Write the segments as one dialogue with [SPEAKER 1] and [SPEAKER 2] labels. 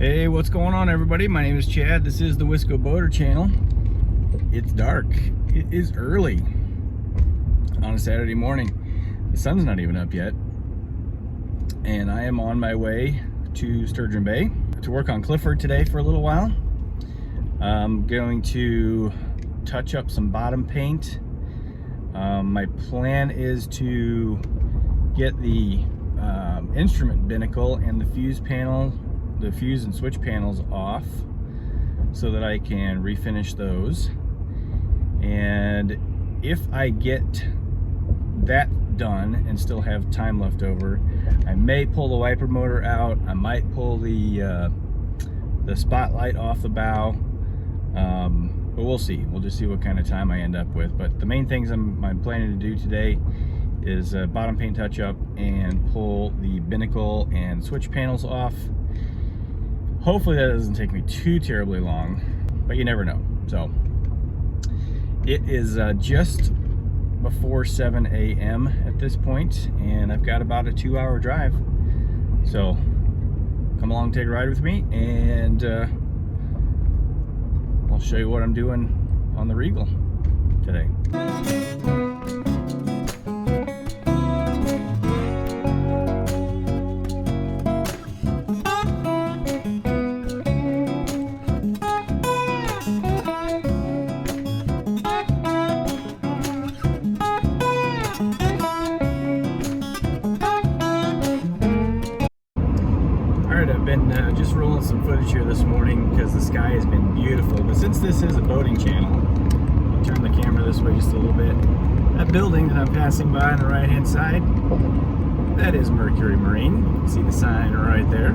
[SPEAKER 1] Hey, what's going on, everybody? My name is Chad. This is the Wisco Boater channel. It's dark. It is early on a Saturday morning. The sun's not even up yet. And I am on my way to Sturgeon Bay to work on Clifford today for a little while. I'm going to touch up some bottom paint. My plan is to get the instrument binnacle and the fuse and switch panels off so that I can refinish those. And if I get that done and still have time left over, I may pull the wiper motor out. I might pull the spotlight off the bow, but we'll see. We'll just see what kind of time I end up with. But the main things I'm planning to do today is bottom paint touch up and pull the binnacle and switch panels off. Hopefully that doesn't take me too terribly long, but you never know. So it is just before 7 a.m. at this point, and I've got about a 2-hour drive. So come along, take a ride with me, and I'll show you what I'm doing on the Regal today. I've been just rolling some footage here this morning because the sky has been beautiful. But since this is a boating channel, I'll turn the camera this way just a little bit. That building that I'm passing by on the right hand side, that is Mercury Marine. You can see the sign right there.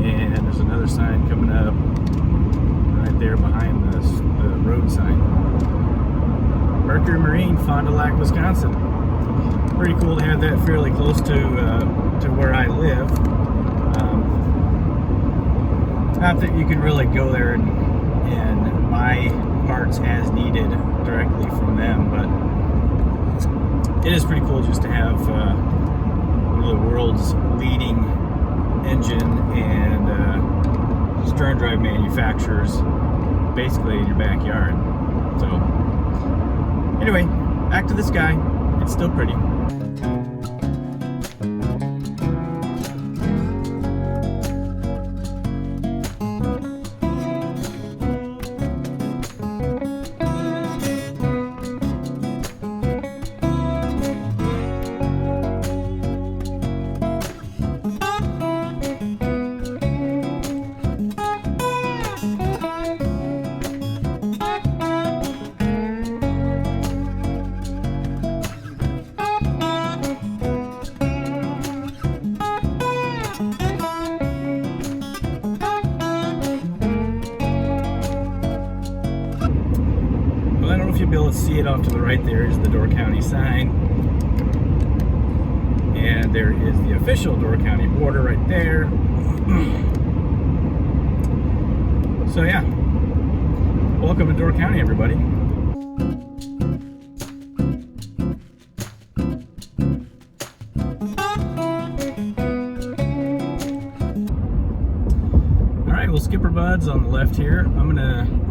[SPEAKER 1] And there's another sign coming up right there behind the road sign. Mercury Marine, Fond du Lac, Wisconsin. Pretty cool to have that fairly close to where I live. Not that you can really go there and buy parts as needed directly from them, but it is pretty cool just to have one of the world's leading engine and stern drive manufacturers basically in your backyard. So anyway, back to the sky. It's still pretty. I don't know if you'll be able to see it off to the right. There is the Door County sign, and there is the official Door County border right there. So yeah, welcome to Door County, everybody. Alright, well, skipper buds on the left here.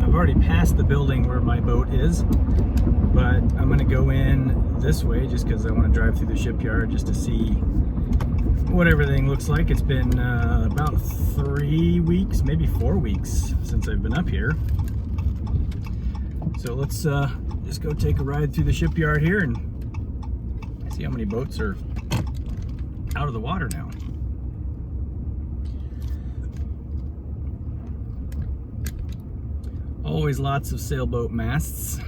[SPEAKER 1] I've already passed the building where my boat is, but I'm gonna go in this way just because I want to drive through the shipyard just to see what everything looks like. It's been about 3 weeks, maybe 4 weeks since I've been up here. So let's just go take a ride through the shipyard here and see how many boats are out of the water now. Always lots of sailboat masts.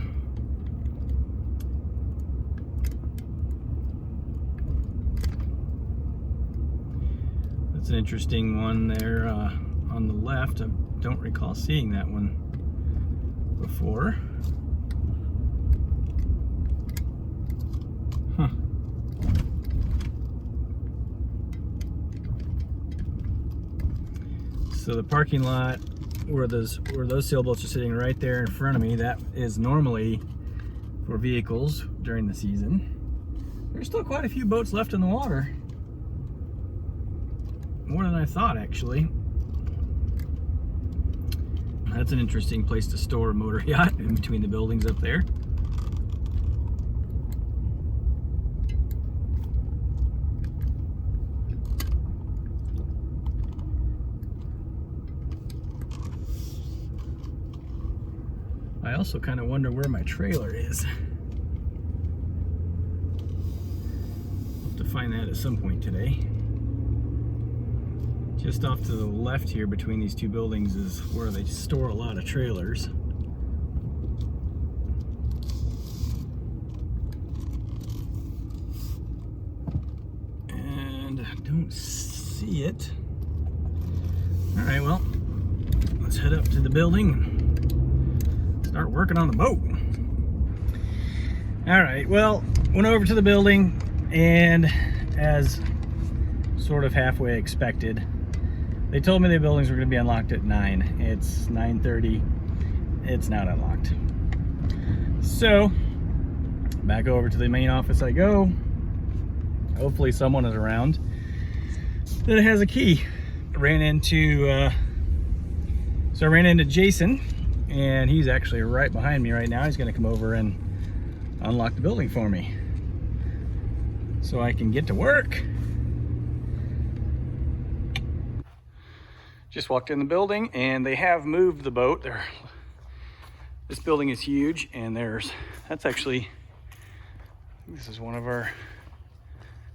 [SPEAKER 1] That's an interesting one there on the left. I don't recall seeing that one before. Huh. So the parking lot where those sailboats are sitting right there in front of me, that is normally for vehicles during the season. There's still quite a few boats left in the water. More than I thought, actually. That's an interesting place to store a motor yacht, in between the buildings up there. I also kind of wonder where my trailer is. I'll have to find that at some point today. Just off to the left here between these two buildings is where they store a lot of trailers. And I don't see it. All right, well, let's head up to the building. Start working on the boat. All right, well, went over to the building, and as sort of halfway expected, they told me the buildings were going to be unlocked at 9. It's 9:30. It's not unlocked. So, back over to the main office I go. Hopefully someone is around that has a key. I ran into Jason, and he's actually right behind me right now. He's going to come over and unlock the building for me so I can get to work. Just walked in the building, and they have moved the boat. This building is huge, and that's actually, this is one of our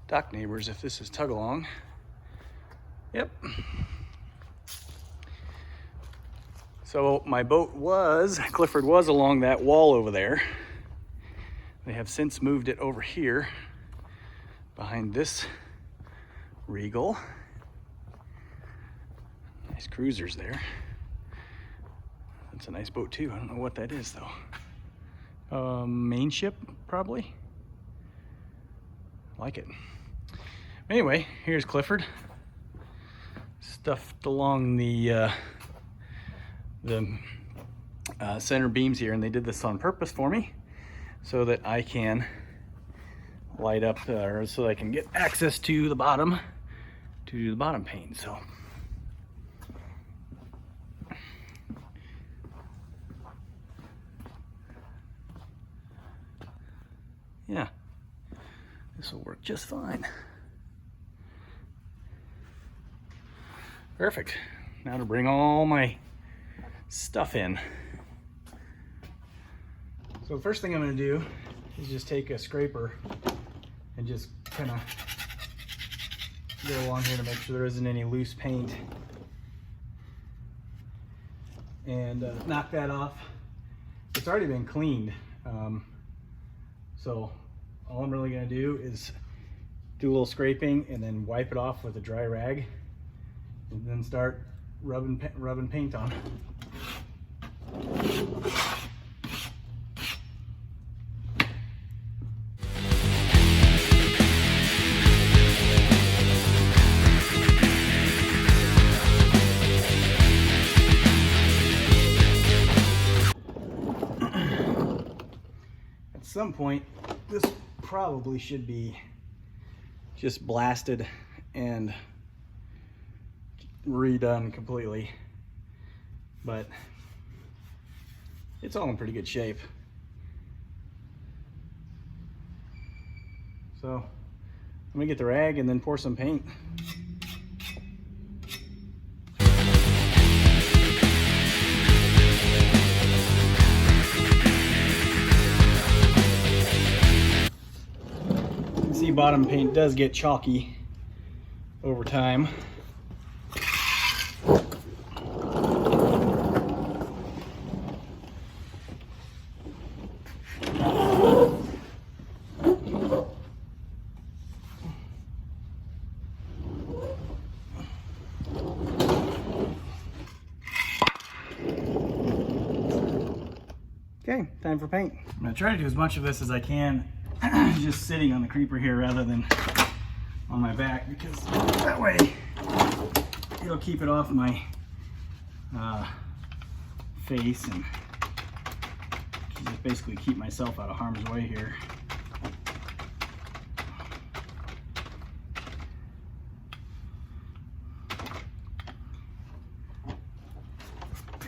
[SPEAKER 1] dock neighbors, if this is Tug Along. Yep. So my boat Clifford was along that wall over there. They have since moved it over here behind this Regal. Nice cruisers there. That's a nice boat too. I don't know what that is though. Main ship, probably. Like it. Anyway, here's Clifford. Stuffed along the center beams here, and they did this on purpose for me so that I can light up, or so I can get access to the bottom pane. So yeah, this will work just fine. Perfect. Now to bring all my stuff in. So the first thing I'm going to do is just take a scraper and just kind of go along here to make sure there isn't any loose paint, and knock that off. It's already been cleaned, so all I'm really going to do is do a little scraping and then wipe it off with a dry rag, and then start rubbing paint on. At some point, this probably should be just blasted and redone completely, but it's all in pretty good shape. So I'm gonna get the rag and then pour some paint. You can see bottom paint does get chalky over time. Okay, time for paint. I'm gonna try to do as much of this as I can just sitting on the creeper here rather than on my back, because that way it'll keep it off my face and just basically keep myself out of harm's way here.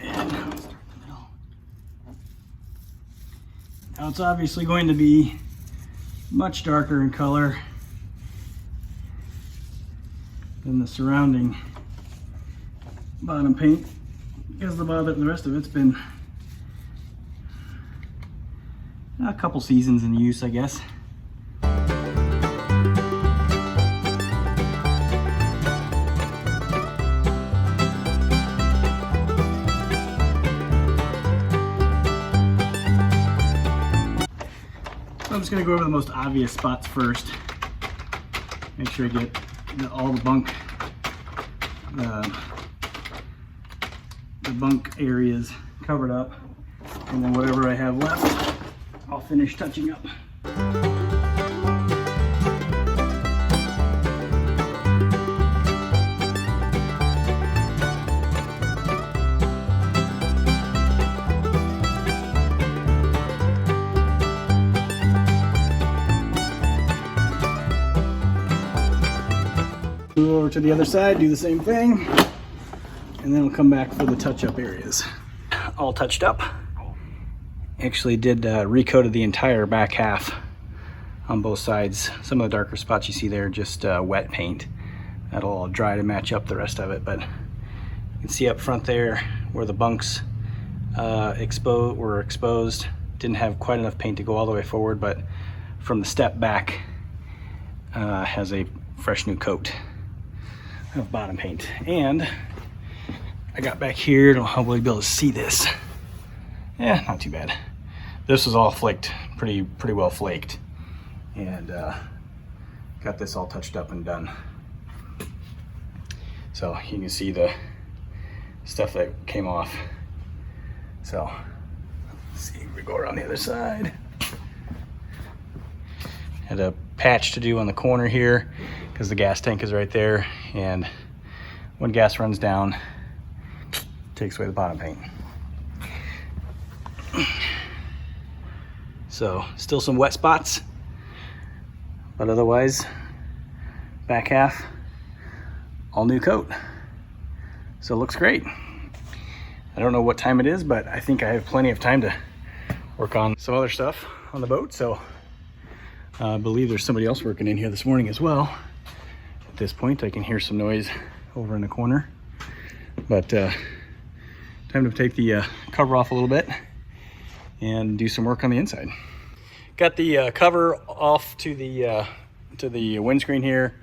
[SPEAKER 1] And Now it's obviously going to be much darker in color than the surrounding bottom paint because the rest of it's been a couple seasons in use, I guess. So I'm just going to go over the most obvious spots first. Make sure I get all the bunk areas covered up, and then whatever I have left I'll finish touching up. Move over to the other side, do the same thing, and then we'll come back for the touch-up areas. All touched up. Actually did recoated the entire back half on both sides. Some of the darker spots you see there, just wet paint. That'll all dry to match up the rest of it, but you can see up front there where the bunks were exposed. Didn't have quite enough paint to go all the way forward, but from the step back has a fresh new coat of bottom paint. And I got back here, I'll hopefully be able to see this. Yeah, not too bad. This was all flaked, pretty well flaked, and got this all touched up and done. So you can see the stuff that came off. So let's see, we go around the other side. Had a patch to do on the corner here because the gas tank is right there, and when gas runs down, it takes away the bottom paint. So still some wet spots, but otherwise back half all new coat. So it looks great. I don't know what time it is, but I think I have plenty of time to work on some other stuff on the boat. So I believe there's somebody else working in here this morning as well. At this point I can hear some noise over in the corner, but time to take the cover off a little bit and do some work on the inside. Got the cover off to the windscreen here,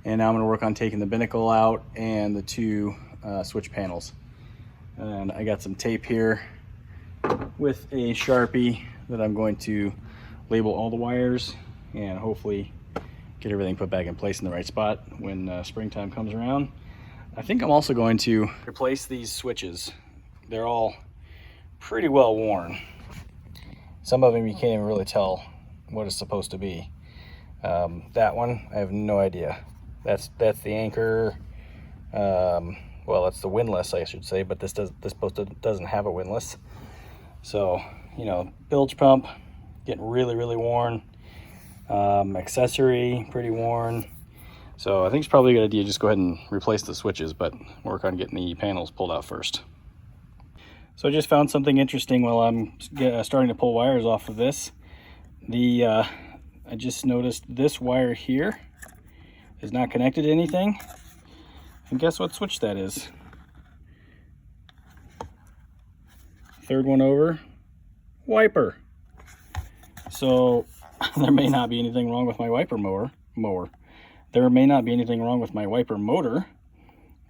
[SPEAKER 1] and now I'm going to work on taking the binnacle out and the two switch panels. And I got some tape here with a Sharpie that I'm going to label all the wires and hopefully get everything put back in place in the right spot when springtime comes around. I think I'm also going to replace these switches. They're all pretty well worn. Some of them you can't even really tell what it's supposed to be. That one, I have no idea. That's the anchor. Well, that's the windlass, I should say, but this doesn't have a windlass. So, you know, bilge pump getting really worn. Accessory pretty worn. So I think it's probably a good idea just go ahead and replace the switches, but work on getting the panels pulled out first. So I just found something interesting while I'm starting to pull wires off of this. I just noticed this wire here is not connected to anything. And guess what switch that is? Third one over, wiper. So there may not be anything wrong with my wiper mower. There may not be anything wrong with my wiper motor.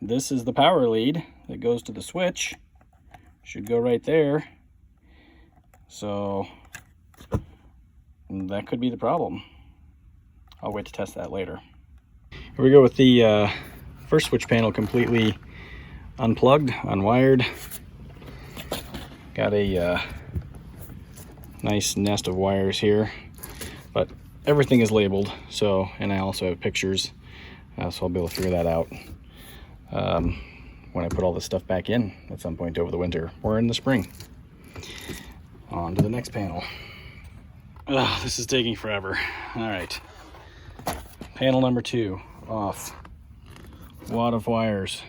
[SPEAKER 1] This is the power lead that goes to the switch. Should go right there. So that could be the problem. I'll wait to test that later. Here we go with the first switch panel completely unplugged, unwired. Got a nice nest of wires here, but everything is labeled. So, and I also have pictures, so I'll be able to figure that out when I put all this stuff back in at some point over the winter or in the spring. On to the next panel. Ugh, this is taking forever. All right, panel number 2 off. Wad of wires,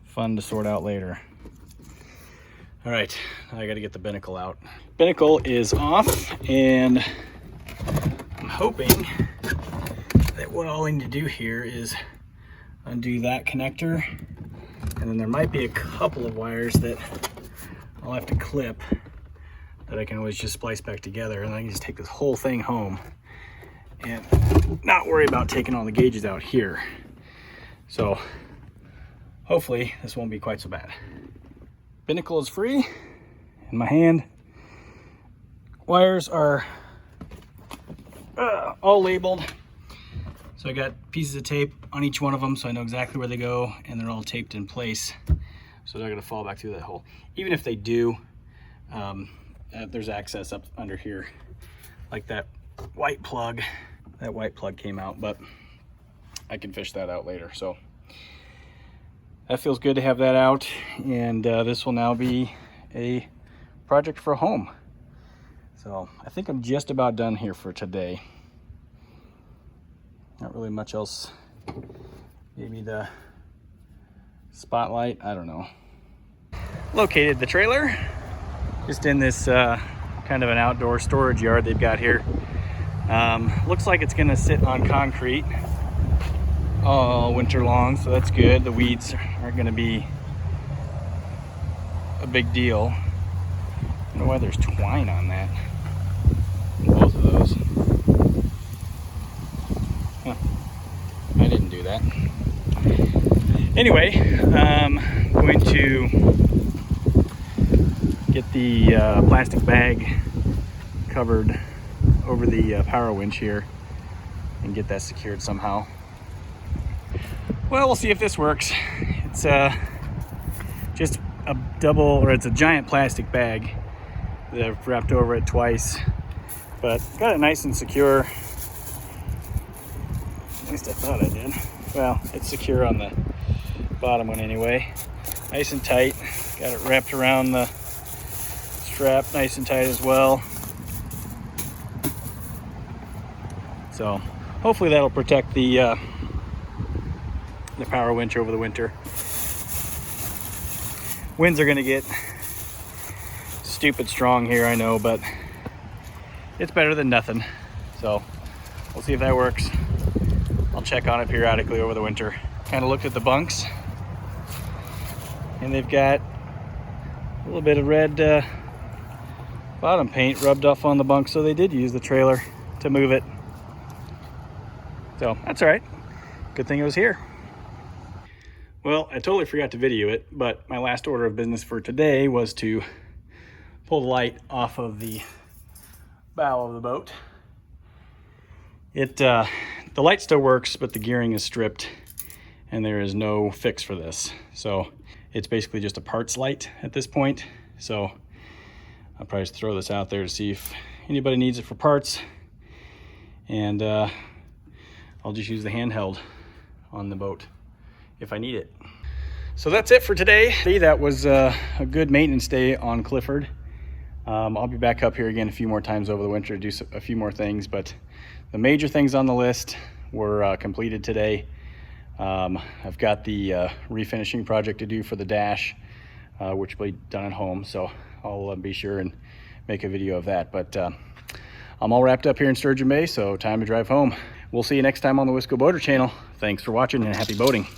[SPEAKER 1] fun to sort out later. All right, now I got to get the binnacle out. Binnacle is off, and I'm hoping that what I'll need to do here is undo that connector, and then there might be a couple of wires that I'll have to clip that I can always just splice back together, and I can just take this whole thing home and not worry about taking all the gauges out here. So hopefully this won't be quite so bad. Binnacle is free in my hand. Wires are all labeled. So I got pieces of tape on each one of them so I know exactly where they go, and they're all taped in place. So they're gonna fall back through that hole. Even if they do, there's access up under here, like that white plug. That white plug came out, but I can fish that out later. So that feels good to have that out, and this will now be a project for home. So I think I'm just about done here for today. Not really much else. Maybe the spotlight, I don't know. Located the trailer just in this kind of an outdoor storage yard they've got here. Looks like it's gonna sit on concrete all winter long, so that's good. The weeds aren't gonna be a big deal. I don't know why there's twine on that. Both of those. Huh. I didn't do that. Anyway, I'm going to get the plastic bag covered over the power winch here and get that secured somehow. Well, we'll see if this works. It's just a double, or it's a giant plastic bag that I've wrapped over it twice, but got it nice and secure. At least I thought I did. Well, it's secure on the bottom one anyway. Nice and tight. Got it wrapped around the strap nice and tight as well. So hopefully that'll protect the power winch over the winter. Winds are gonna get stupid strong here, I know, but it's better than nothing. So we'll see if that works. I'll check on it periodically over the winter. Kind of looked at the bunks, and they've got a little bit of red bottom paint rubbed off on the bunk, so they did use the trailer to move it. So that's all right. Good thing it was here. Well, I totally forgot to video it, but my last order of business for today was to pull the light off of the bow of the boat. The light still works, but the gearing is stripped, and there is no fix for this. So it's basically just a parts light at this point. So I'll probably just throw this out there to see if anybody needs it for parts, and I'll just use the handheld on the boat if I need it. So that's it for today. That was a good maintenance day on Clifford. I'll be back up here again a few more times over the winter to do a few more things, but the major things on the list were completed today. I've got the refinishing project to do for the dash, which will be done at home, so I'll be sure and make a video of that. But I'm all wrapped up here in Sturgeon Bay, so time to drive home. We'll see you next time on the Wisco Boater channel. Thanks for watching, and happy boating.